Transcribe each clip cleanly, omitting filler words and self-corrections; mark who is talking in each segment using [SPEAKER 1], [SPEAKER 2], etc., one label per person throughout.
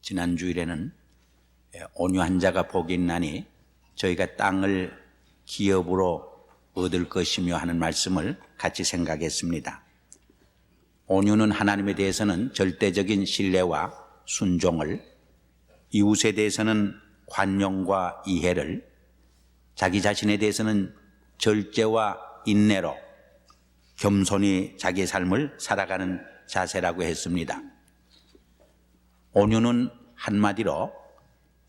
[SPEAKER 1] 지난 주일에는 온유한 자가 복이 있나니 저희가 땅을 기업으로 얻을 것이며 하는 말씀을 같이 생각했습니다. 온유는 하나님에 대해서는 절대적인 신뢰와 순종을, 이웃에 대해서는 관용과 이해를, 자기 자신에 대해서는 절제와 인내로 겸손히 자기의 삶을 살아가는 자세라고 했습니다. 온유는 한마디로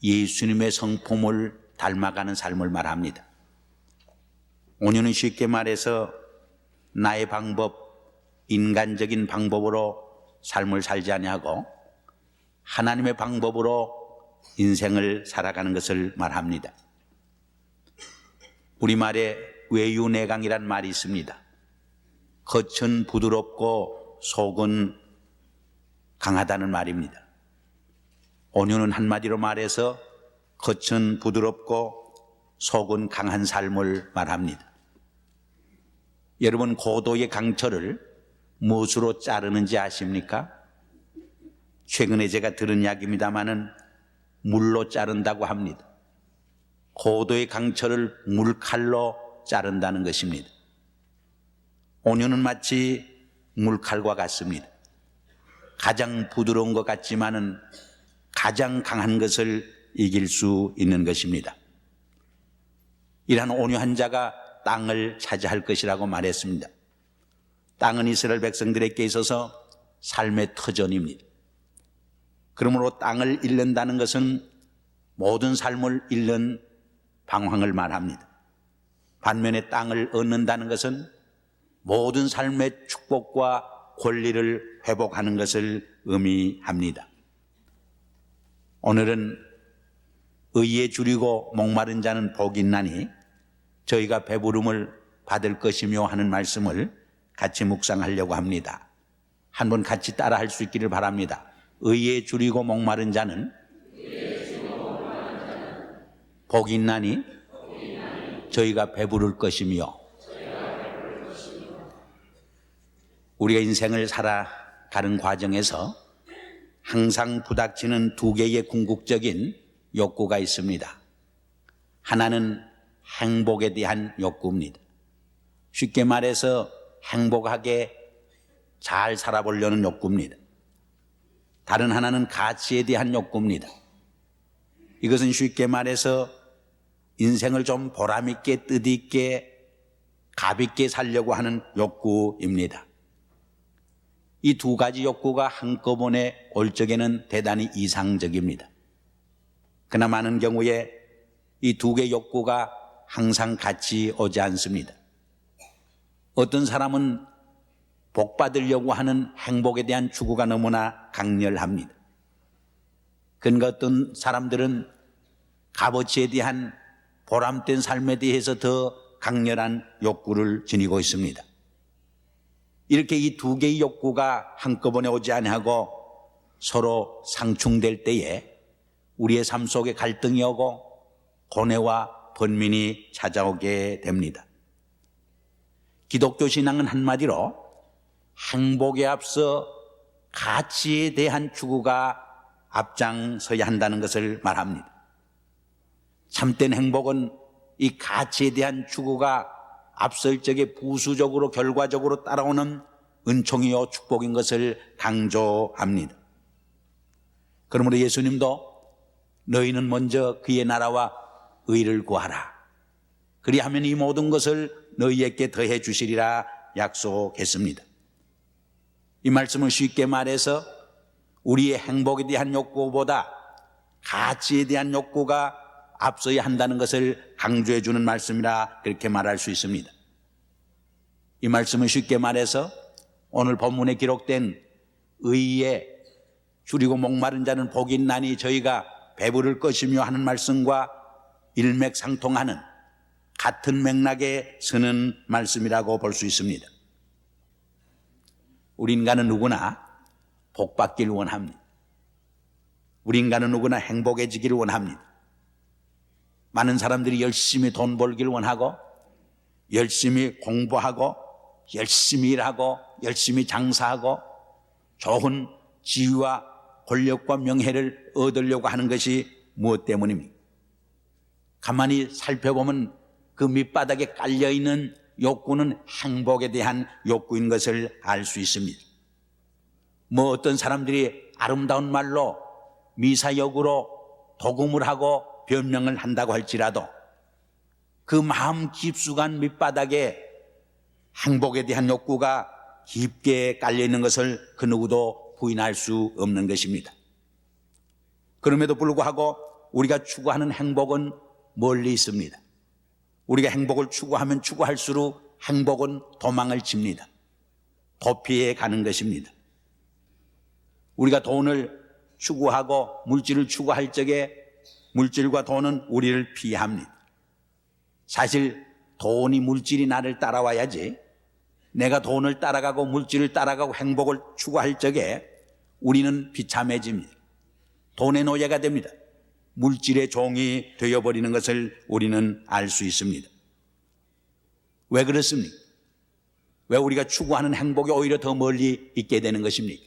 [SPEAKER 1] 예수님의 성품을 닮아가는 삶을 말합니다. 온유는 쉽게 말해서 나의 방법, 인간적인 방법으로 삶을 살지 아니하고 하나님의 방법으로 인생을 살아가는 것을 말합니다. 우리말에 외유내강이란 말이 있습니다. 겉은 부드럽고 속은 강하다는 말입니다. 온유는 한마디로 말해서 겉은 부드럽고 속은 강한 삶을 말합니다. 여러분, 고도의 강철을 무엇으로 자르는지 아십니까? 최근에 제가 들은 이야기입니다마는 물로 자른다고 합니다. 고도의 강철을 물칼로 자른다는 것입니다. 온유는 마치 물칼과 같습니다. 가장 부드러운 것 같지만은 가장 강한 것을 이길 수 있는 것입니다. 이러한 온유한 자가 땅을 차지할 것이라고 말했습니다. 땅은 이스라엘 백성들에게 있어서 삶의 터전입니다. 그러므로 땅을 잃는다는 것은 모든 삶을 잃는 방황을 말합니다. 반면에 땅을 얻는다는 것은 모든 삶의 축복과 권리를 회복하는 것을 의미합니다. 오늘은 의에 줄이고 목마른 자는 복이 있나니 저희가 배부름을 받을 것이며 하는 말씀을 같이 묵상하려고 합니다. 한번 같이 따라 할 수 있기를 바랍니다. 의에 줄이고 목마른 자는 복이 있나니 저희가 배부를 것이며, 우리가 인생을 살아가는 과정에서 항상 부닥치는 두 개의 궁극적인 욕구가 있습니다. 하나는 행복에 대한 욕구입니다. 쉽게 말해서 행복하게 잘 살아보려는 욕구입니다. 다른 하나는 가치에 대한 욕구입니다. 이것은 쉽게 말해서 인생을 좀 보람있게, 뜻있게, 값있게 살려고 하는 욕구입니다. 이 두 가지 욕구가 한꺼번에 올 적에는 대단히 이상적입니다. 그러나 많은 경우에 이 두 개의 욕구가 항상 같이 오지 않습니다. 어떤 사람은 복 받으려고 하는 행복에 대한 추구가 너무나 강렬합니다. 그러니까 어떤 사람들은 값어치에 대한 보람된 삶에 대해서 더 강렬한 욕구를 지니고 있습니다. 이렇게 이 두 개의 욕구가 한꺼번에 오지 아니하고 서로 상충될 때에 우리의 삶 속에 갈등이 오고 고뇌와 번민이 찾아오게 됩니다. 기독교 신앙은 한마디로 행복에 앞서 가치에 대한 추구가 앞장서야 한다는 것을 말합니다. 참된 행복은 이 가치에 대한 추구가 앞설 적에 부수적으로 결과적으로 따라오는 은총이요 축복인 것을 강조합니다. 그러므로 예수님도 너희는 먼저 그의 나라와 의를 구하라. 그리하면 이 모든 것을 너희에게 더해 주시리라 약속했습니다. 이 말씀을 쉽게 말해서 우리의 행복에 대한 욕구보다 가치에 대한 욕구가 앞서야 한다는 것을 강조해 주는 말씀이라 그렇게 말할 수 있습니다. 이 말씀은 쉽게 말해서 오늘 본문에 기록된 의에 줄이고 목마른 자는 복이 있나니 저희가 배부를 것이며 하는 말씀과 일맥상통하는 같은 맥락에 서는 말씀이라고 볼 수 있습니다. 우리 인간은 누구나 복받기를 원합니다. 우리 인간은 누구나 행복해지기를 원합니다. 많은 사람들이 열심히 돈 벌기를 원하고 열심히 공부하고 열심히 일하고 열심히 장사하고 좋은 지위와 권력과 명예를 얻으려고 하는 것이 무엇 때문입니까? 가만히 살펴보면 그 밑바닥에 깔려있는 욕구는 행복에 대한 욕구인 것을 알 수 있습니다. 뭐 어떤 사람들이 아름다운 말로 미사역으로 도금을 하고 변명을 한다고 할지라도 그 마음 깊숙한 밑바닥에 행복에 대한 욕구가 깊게 깔려있는 것을 그 누구도 부인할 수 없는 것입니다. 그럼에도 불구하고 우리가 추구하는 행복은 멀리 있습니다. 우리가 행복을 추구하면 추구할수록 행복은 도망을 칩니다. 도피해 가는 것입니다. 우리가 돈을 추구하고 물질을 추구할 적에 물질과 돈은 우리를 피합니다. 사실 돈이 물질이 나를 따라와야지 내가 돈을 따라가고 물질을 따라가고 행복을 추구할 적에 우리는 비참해집니다. 돈의 노예가 됩니다. 물질의 종이 되어버리는 것을 우리는 알 수 있습니다. 왜 그렇습니까? 왜 우리가 추구하는 행복이 오히려 더 멀리 있게 되는 것입니까?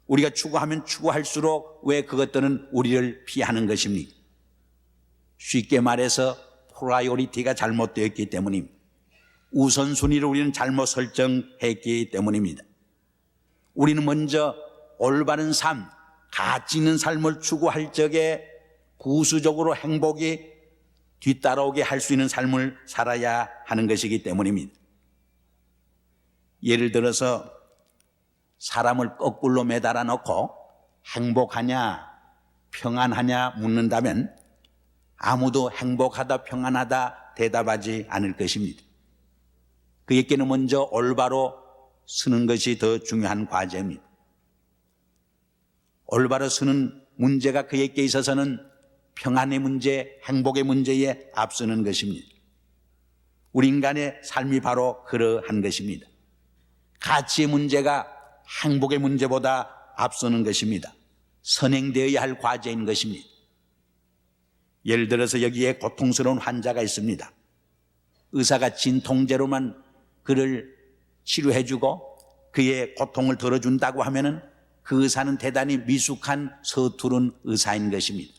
[SPEAKER 1] 우리가 추구하면 추구할수록 왜 그것들은 우리를 피하는 것입니까? 쉽게 말해서 프라이오리티가 잘못되었기 때문입니다. 우선순위를 우리는 잘못 설정했기 때문입니다. 우리는 먼저 올바른 삶, 가치 있는 삶을 추구할 적에 부수적으로 행복이 뒤따라오게 할 수 있는 삶을 살아야 하는 것이기 때문입니다. 예를 들어서 사람을 거꾸로 매달아 놓고 행복하냐 평안하냐 묻는다면 아무도 행복하다 평안하다 대답하지 않을 것입니다. 그에게는 먼저 올바로 서는 것이 더 중요한 과제입니다. 올바로 서는 문제가 그에게 있어서는 평안의 문제, 행복의 문제에 앞서는 것입니다. 우리 인간의 삶이 바로 그러한 것입니다. 가치의 문제가 행복의 문제보다 앞서는 것입니다. 선행되어야 할 과제인 것입니다. 예를 들어서 여기에 고통스러운 환자가 있습니다. 의사가 진통제로만 그를 치료해주고 그의 고통을 덜어준다고 하면은 그 의사는 대단히 미숙한 서투른 의사인 것입니다.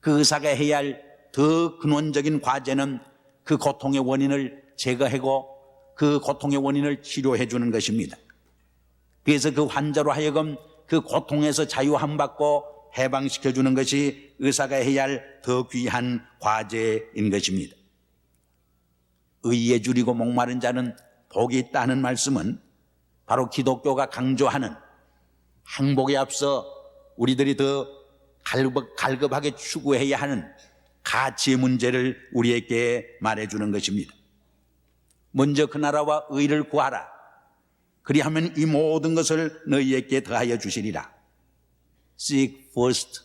[SPEAKER 1] 그 의사가 해야 할 더 근원적인 과제는 그 고통의 원인을 제거하고 그 고통의 원인을 치료해 주는 것입니다. 그래서 그 환자로 하여금 그 고통에서 자유함 받고 해방시켜 주는 것이 의사가 해야 할 더 귀한 과제인 것입니다. 의에 줄이고 목마른 자는 복이 있다는 말씀은 바로 기독교가 강조하는 행복에 앞서 우리들이 더 갈급하게 추구해야 하는 가치의 문제를 우리에게 말해주는 것입니다. 먼저 그 나라와 의를 구하라. 그리하면 이 모든 것을 너희에게 더하여 주시리라. Seek first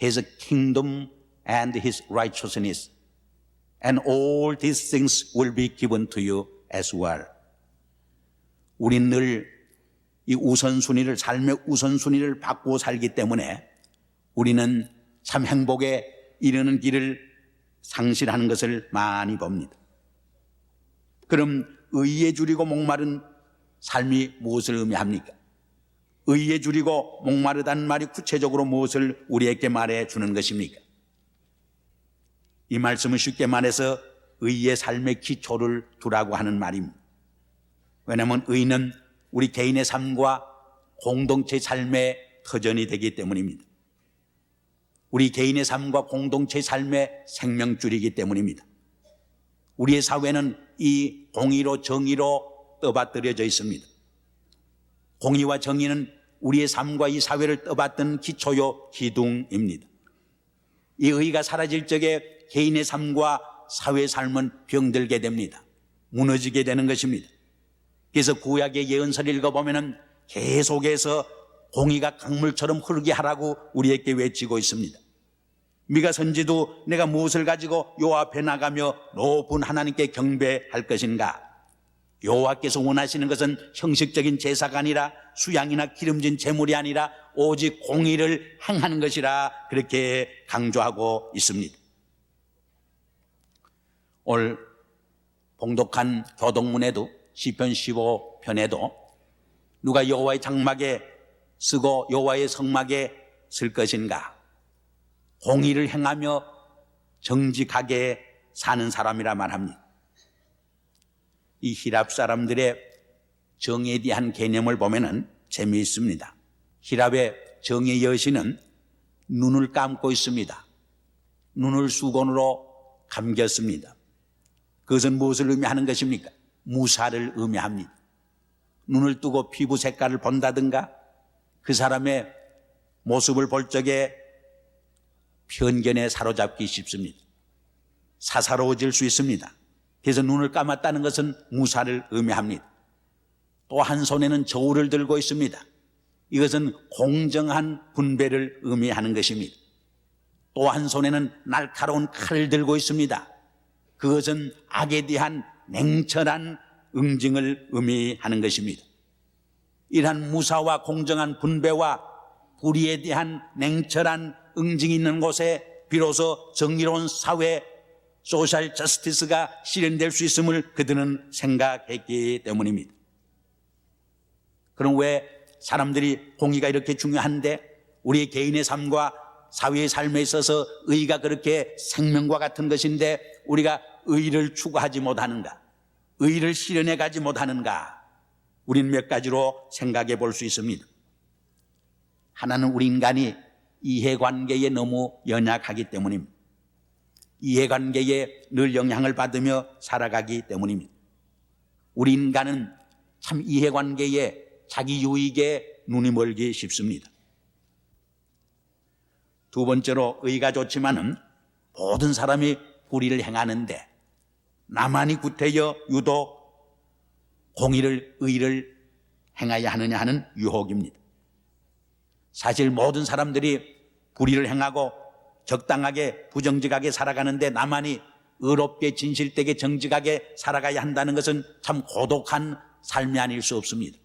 [SPEAKER 1] His kingdom and His righteousness, and all these things will be given to you as well. 우린 늘 이 우선순위를, 삶의 우선순위를 바꾸어 살기 때문에 우리는 참 행복에 이르는 길을 상실하는 것을 많이 봅니다. 그럼 의에 줄이고 목마른 삶이 무엇을 의미합니까? 의에 줄이고 목마르다는 말이 구체적으로 무엇을 우리에게 말해 주는 것입니까? 이 말씀은 쉽게 말해서 의의 삶의 기초를 두라고 하는 말입니다. 왜냐하면 의는 우리 개인의 삶과 공동체 삶의 터전이 되기 때문입니다. 우리 개인의 삶과 공동체 삶의 생명줄이기 때문입니다. 우리의 사회는 이 공의로 정의로 떠받들여져 있습니다. 공의와 정의는 우리의 삶과 이 사회를 떠받든 기초요 기둥입니다. 이 의가 사라질 적에 개인의 삶과 사회의 삶은 병들게 됩니다. 무너지게 되는 것입니다. 그래서 구약의 예언서를 읽어보면 계속해서 공의가 강물처럼 흐르게 하라고 우리에게 외치고 있습니다. 미가 선지도 내가 무엇을 가지고 여호와 앞에 나가며 높은 하나님께 경배할 것인가? 여호와께서 원하시는 것은 형식적인 제사가 아니라 수양이나 기름진 제물이 아니라 오직 공의를 행하는 것이라 그렇게 강조하고 있습니다. 오늘 봉독한 교동문에도 시편 15편에도 누가 여호와의 장막에 쓰고 여호와의 성막에 쓸 것인가? 공의를 행하며 정직하게 사는 사람이라 말합니다. 이 히랍 사람들의 정의에 대한 개념을 보면은 재미있습니다. 히랍의 정의 여신은 눈을 감고 있습니다. 눈을 수건으로 감겼습니다. 그것은 무엇을 의미하는 것입니까? 무사를 의미합니다. 눈을 뜨고 피부 색깔을 본다든가 그 사람의 모습을 볼 적에 편견에 사로잡기 쉽습니다. 사사로워질 수 있습니다. 그래서 눈을 감았다는 것은 무사를 의미합니다. 또 한 손에는 저울을 들고 있습니다. 이것은 공정한 분배를 의미하는 것입니다. 또 한 손에는 날카로운 칼을 들고 있습니다. 그것은 악에 대한 냉철한 응징을 의미하는 것입니다. 이러한 무사와 공정한 분배와 불의에 대한 냉철한 응징이 있는 곳에 비로소 정의로운 사회, 소셜 저스티스가 실현될 수 있음을 그들은 생각했기 때문입니다. 그럼 왜 사람들이 공의가 이렇게 중요한데 우리의 개인의 삶과 사회의 삶에 있어서 의의가 그렇게 생명과 같은 것인데 우리가 의의를 추구하지 못하는가? 의의를 실현해 가지 못하는가? 우리는 몇 가지로 생각해 볼 수 있습니다. 하나는 우리 인간이 이해관계에 너무 연약하기 때문입니다. 이해관계에 늘 영향을 받으며 살아가기 때문입니다. 우리 인간은 참 이해관계에 자기 유익에 눈이 멀기 쉽습니다. 두 번째로 의의가 좋지만은 모든 사람이 불의를 행하는데 나만이 구태여 유독 공의를 의의를 행해야 하느냐 하는 유혹입니다. 사실 모든 사람들이 불의를 행하고 적당하게 부정직하게 살아가는데 나만이 의롭게 진실되게 정직하게 살아가야 한다는 것은 참 고독한 삶이 아닐 수 없습니다.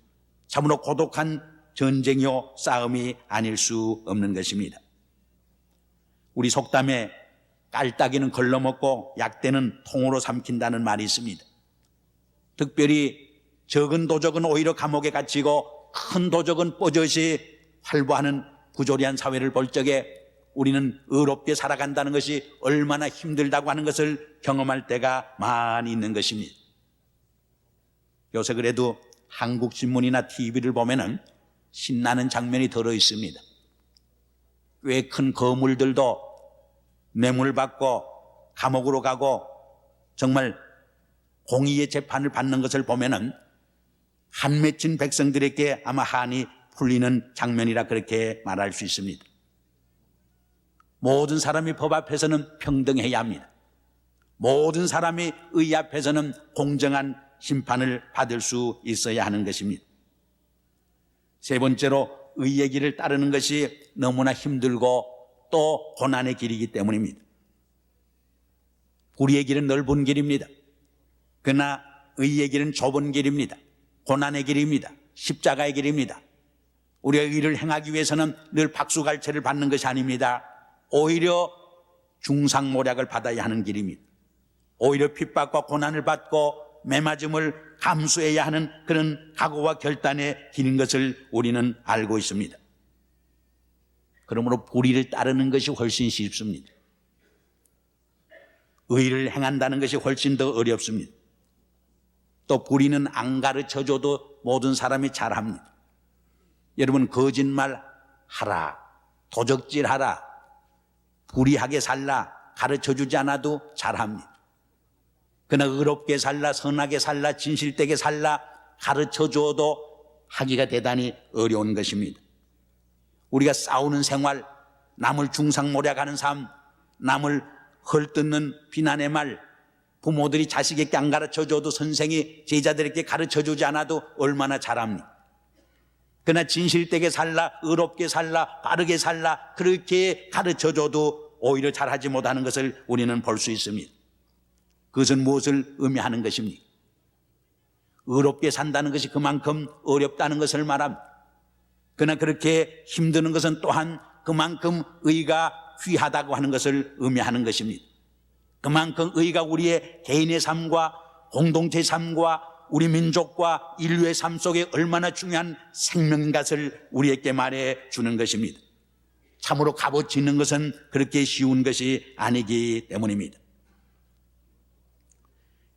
[SPEAKER 1] 참으로 고독한 전쟁이요 싸움이 아닐 수 없는 것입니다. 우리 속담에 깔따기는 걸러먹고 약대는 통으로 삼킨다는 말이 있습니다. 특별히 적은 도적은 오히려 감옥에 갇히고 큰 도적은 뽀젓이 활보하는 부조리한 사회를 볼 적에 우리는 의롭게 살아간다는 것이 얼마나 힘들다고 하는 것을 경험할 때가 많이 있는 것입니다. 요새 그래도 한국 신문이나 TV를 보면은 신나는 장면이 들어 있습니다. 꽤 큰 거물들도 뇌물받고 감옥으로 가고 정말 공의의 재판을 받는 것을 보면은 한 맺힌 백성들에게 아마 한이 풀리는 장면이라 그렇게 말할 수 있습니다. 모든 사람이 법 앞에서는 평등해야 합니다. 모든 사람이 의 앞에서는 공정한 심판을 받을 수 있어야 하는 것입니다. 세 번째로 의의 길을 따르는 것이 너무나 힘들고 또 고난의 길이기 때문입니다. 불의의 길은 넓은 길입니다. 그러나 의의 길은 좁은 길입니다. 고난의 길입니다. 십자가의 길입니다. 우리가 의를 행하기 위해서는 늘 박수갈채를 받는 것이 아닙니다. 오히려 중상모략을 받아야 하는 길입니다. 오히려 핍박과 고난을 받고 매맞음을 감수해야 하는 그런 각오와 결단의 길인 것을 우리는 알고 있습니다. 그러므로 불의를 따르는 것이 훨씬 쉽습니다. 의를 행한다는 것이 훨씬 더 어렵습니다. 또 불의는 안 가르쳐줘도 모든 사람이 잘합니다. 여러분 거짓말 하라, 도적질 하라, 불의하게 살라 가르쳐주지 않아도 잘합니다. 그러나 의롭게 살라, 선하게 살라, 진실되게 살라 가르쳐줘도 하기가 대단히 어려운 것입니다. 우리가 싸우는 생활, 남을 중상모략하는 삶, 남을 헐뜯는 비난의 말, 부모들이 자식에게 안 가르쳐줘도 선생이 제자들에게 가르쳐주지 않아도 얼마나 잘합니까? 그러나 진실되게 살라, 의롭게 살라, 바르게 살라 그렇게 가르쳐줘도 오히려 잘하지 못하는 것을 우리는 볼 수 있습니다. 그것은 무엇을 의미하는 것입니까? 의롭게 산다는 것이 그만큼 어렵다는 것을 말합니다. 그러나 그렇게 힘드는 것은 또한 그만큼 의가 귀하다고 하는 것을 의미하는 것입니다. 그만큼 의가 우리의 개인의 삶과 공동체의 삶과 우리 민족과 인류의 삶 속에 얼마나 중요한 생명인 것을 우리에게 말해 주는 것입니다. 참으로 값어치 있는 것은 그렇게 쉬운 것이 아니기 때문입니다.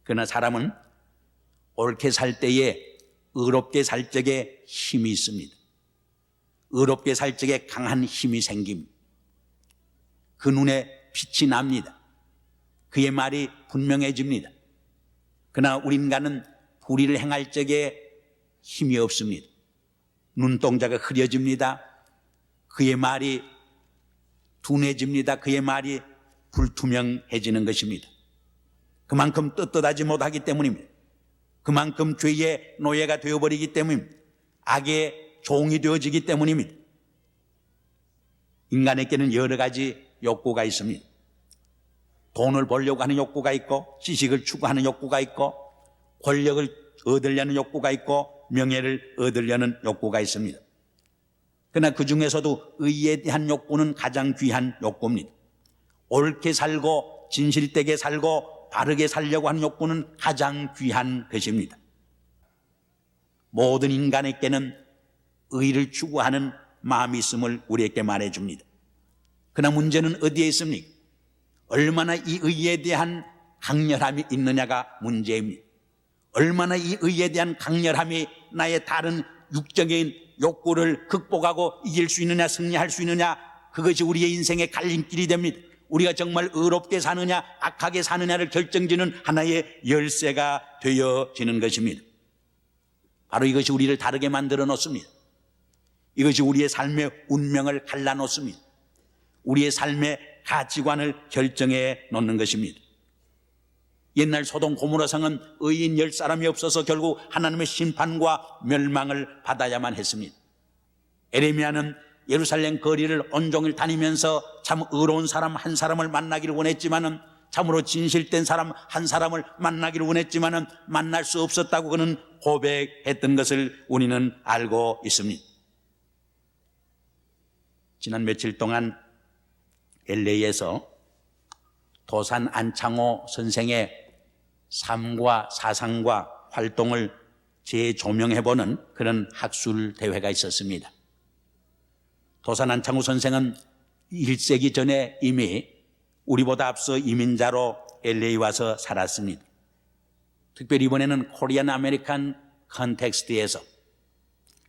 [SPEAKER 1] 그러나 사람은 옳게 살 때에 의롭게 살 적에 힘이 있습니다. 의롭게 살 적에 강한 힘이 생깁니다. 그 눈에 빛이 납니다. 그의 말이 분명해집니다. 그러나 우리 인간은 불의를 행할 적에 힘이 없습니다. 눈동자가 흐려집니다. 그의 말이 둔해집니다. 그의 말이 불투명해지는 것입니다. 그만큼 떳떳하지 못하기 때문입니다. 그만큼 죄의 노예가 되어버리기 때문입니다. 악의 종이 되어지기 때문입니다. 인간에게는 여러 가지 욕구가 있습니다. 돈을 벌려고 하는 욕구가 있고, 지식을 추구하는 욕구가 있고, 권력을 얻으려는 욕구가 있고, 명예를 얻으려는 욕구가 있습니다. 그러나 그 중에서도 의에 대한 욕구는 가장 귀한 욕구입니다. 옳게 살고 진실되게 살고 바르게 살려고 하는 욕구는 가장 귀한 것입니다. 모든 인간에게는 의를 추구하는 마음이 있음을 우리에게 말해줍니다. 그러나 문제는 어디에 있습니까? 얼마나 이 의에 대한 강렬함이 있느냐가 문제입니다. 얼마나 이 의에 대한 강렬함이 나의 다른 육적인 욕구를 극복하고 이길 수 있느냐, 승리할 수 있느냐, 그것이 우리의 인생의 갈림길이 됩니다. 우리가 정말 의롭게 사느냐 악하게 사느냐를 결정지는 하나의 열쇠가 되어지는 것입니다. 바로 이것이 우리를 다르게 만들어 놓습니다. 이것이 우리의 삶의 운명을 갈라놓습니다. 우리의 삶의 가치관을 결정해 놓는 것입니다. 옛날 소돔 고모라 성은 의인 10사람이 없어서 결국 하나님의 심판과 멸망을 받아야만 했습니다. 에레미야는 예루살렘 거리를 온종일 다니면서 참 의로운 사람 한 사람을 만나기를 원했지만은, 참으로 진실된 사람 한 사람을 만나기를 원했지만은 만날 수 없었다고 그는 고백했던 것을 우리는 알고 있습니다. 지난 며칠 동안 LA에서 도산 안창호 선생의 삶과 사상과 활동을 재조명해보는 그런 학술 대회가 있었습니다. 도산 안창호 선생은 1세기 전에 이미 우리보다 앞서 이민자로 LA 와서 살았습니다. 특별히 이번에는 코리안 아메리칸 컨텍스트에서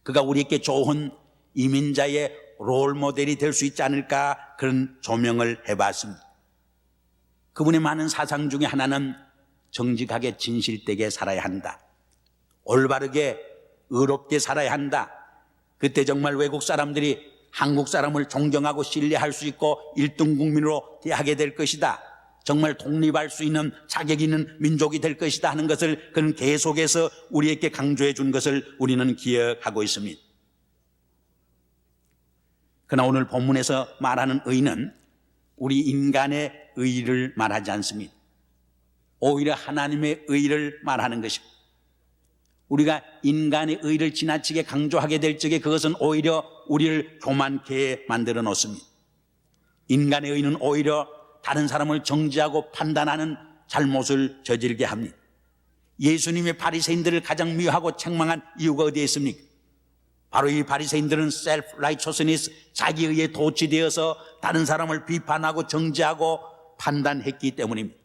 [SPEAKER 1] 그가 우리에게 좋은 이민자의 롤 모델이 될 수 있지 않을까, 그런 조명을 해봤습니다. 그분의 많은 사상 중에 하나는 정직하게 진실되게 살아야 한다, 올바르게 의롭게 살아야 한다. 그때 정말 외국 사람들이 한국 사람을 존경하고 신뢰할 수 있고 1등 국민으로 대하게 될 것이다, 정말 독립할 수 있는 자격 있는 민족이 될 것이다 하는 것을 그는 계속해서 우리에게 강조해 준 것을 우리는 기억하고 있습니다. 그러나 오늘 본문에서 말하는 의는 우리 인간의 의를 말하지 않습니다. 오히려 하나님의 의를 말하는 것입니다. 우리가 인간의 의를 지나치게 강조하게 될 적에 그것은 오히려 우리를 교만케 만들어 놓습니다. 인간의 의는 오히려 다른 사람을 정죄하고 판단하는 잘못을 저지르게 합니다. 예수님의 바리새인들을 가장 미워하고 책망한 이유가 어디에 있습니까? 바로 이 바리새인들은 self-righteousness, 자기의에 도취되어서 다른 사람을 비판하고 정죄하고 판단했기 때문입니다.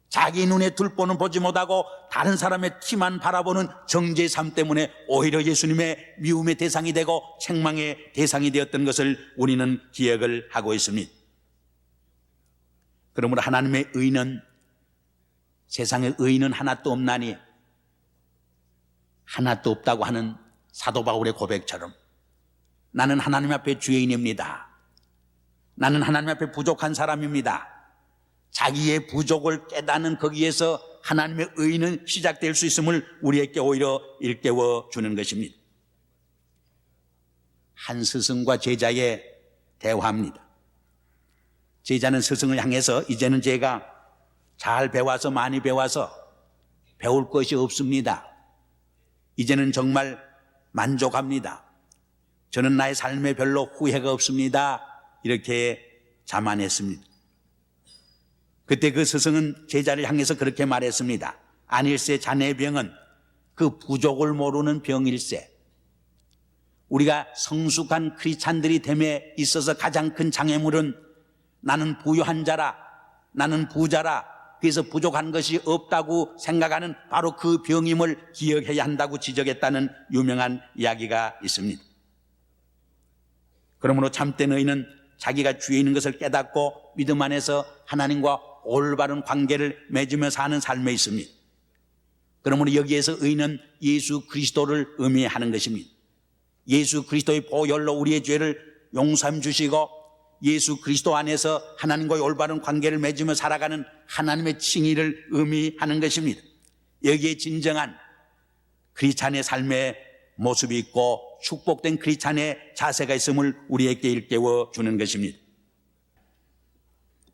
[SPEAKER 1] 자기 눈에 둘보는 보지 못하고 다른 사람의 티만 바라보는 정죄의 삶 때문에 오히려 예수님의 미움의 대상이 되고 책망의 대상이 되었던 것을 우리는 기억을 하고 있습니다. 그러므로 하나님의 의는, 세상의 의는 하나도 없나니, 하나도 없다고 하는 사도 바울의 고백처럼 나는 하나님 앞에 죄인입니다, 나는 하나님 앞에 부족한 사람입니다, 자기의 부족을 깨닫는 거기에서 하나님의 의는 시작될 수 있음을 우리에게 오히려 일깨워 주는 것입니다. 한 스승과 제자의 대화입니다. 제자는 스승을 향해서 이제는 제가 잘 배워서 많이 배워서 배울 것이 없습니다, 이제는 정말 만족합니다, 저는 나의 삶에 별로 후회가 없습니다, 이렇게 자만했습니다. 그때 그 스승은 제자를 향해서 그렇게 말했습니다. 아닐세, 자네의 병은 그 부족을 모르는 병일세. 우리가 성숙한 크리스찬들이 됨에 있어서 가장 큰 장애물은 나는 부유한 자라, 나는 부자라, 그래서 부족한 것이 없다고 생각하는 바로 그 병임을 기억해야 한다고 지적했다는 유명한 이야기가 있습니다. 그러므로 참된 의인은 자기가 주에 있는 것을 깨닫고 믿음 안에서 하나님과 올바른 관계를 맺으며 사는 삶에 있습니다. 그러므로 여기에서 의인은 예수 그리스도를 의미하는 것입니다. 예수 그리스도의 보혈로 우리의 죄를 용서해 주시고 예수 그리스도 안에서 하나님과의 올바른 관계를 맺으며 살아가는 하나님의 칭의를 의미하는 것입니다. 여기에 진정한 크리스찬의 삶의 모습이 있고 축복된 크리스찬의 자세가 있음을 우리에게 일깨워 주는 것입니다.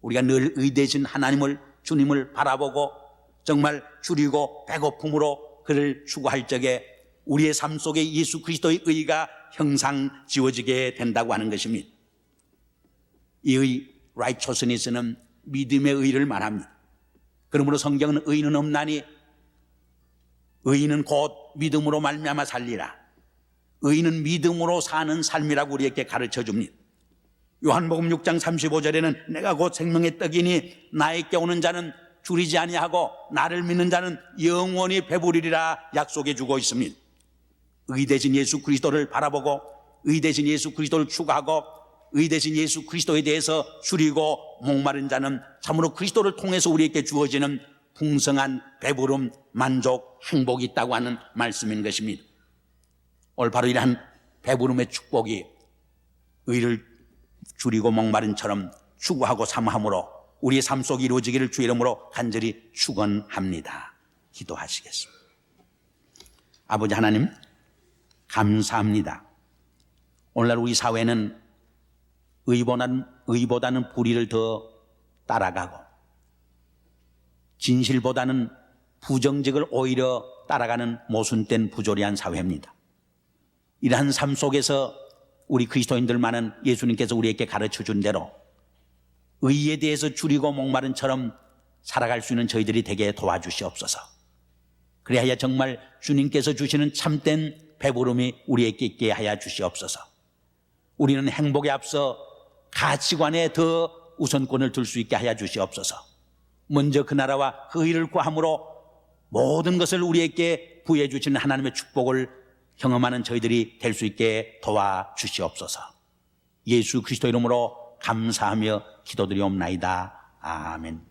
[SPEAKER 1] 우리가 늘 의되신 하나님을, 주님을 바라보고 정말 줄이고 배고픔으로 그를 추구할 적에 우리의 삶 속에 예수 그리스도의 의가 형상 지워지게 된다고 하는 것입니다. 이 의, righteousness는 믿음의 의를 말합니다. 그러므로 성경은 의인은 없나니 의인은 곧 믿음으로 말미암아 살리라. 의인은 믿음으로 사는 삶이라고 우리에게 가르쳐 줍니다. 요한복음 6장 35절에는 내가 곧 생명의 떡이니 나에게 오는 자는 줄이지 아니하고 나를 믿는 자는 영원히 배부르리라 약속해 주고 있습니다. 의 대신 예수 그리스도를 바라보고 의 대신 예수 그리스도를 추구하고 의 대신 예수 그리스도에 대해서 줄이고 목마른 자는 참으로 그리스도를 통해서 우리에게 주어지는 풍성한 배부름, 만족, 행복이 있다고 하는 말씀인 것입니다. 오늘 바로 이러한 배부름의 축복이 의를 줄이고 목마른처럼 추구하고 사모함으로 우리의 삶 속에 이루어지기를 주의 이름으로 간절히 축원합니다. 기도하시겠습니다. 아버지 하나님, 감사합니다. 오늘날 우리 사회는 의보다는 불의를 더 따라가고 진실보다는 부정직을 오히려 따라가는 모순된 부조리한 사회입니다. 이러한 삶 속에서 우리 그리스도인들만은 예수님께서 우리에게 가르쳐준 대로 의에 대해서 줄이고 목마른처럼 살아갈 수 있는 저희들이 되게 도와주시옵소서. 그래야 정말 주님께서 주시는 참된 배부름이 우리에게 있게 하여 주시옵소서. 우리는 행복에 앞서 가치관에 더 우선권을 둘 수 있게 하여 주시옵소서. 먼저 그 나라와 그 의를 구함으로 모든 것을 우리에게 부여해 주시는 하나님의 축복을 경험하는 저희들이 될 수 있게 도와주시옵소서. 예수 그리스도 이름으로 감사하며 기도드리옵나이다. 아멘.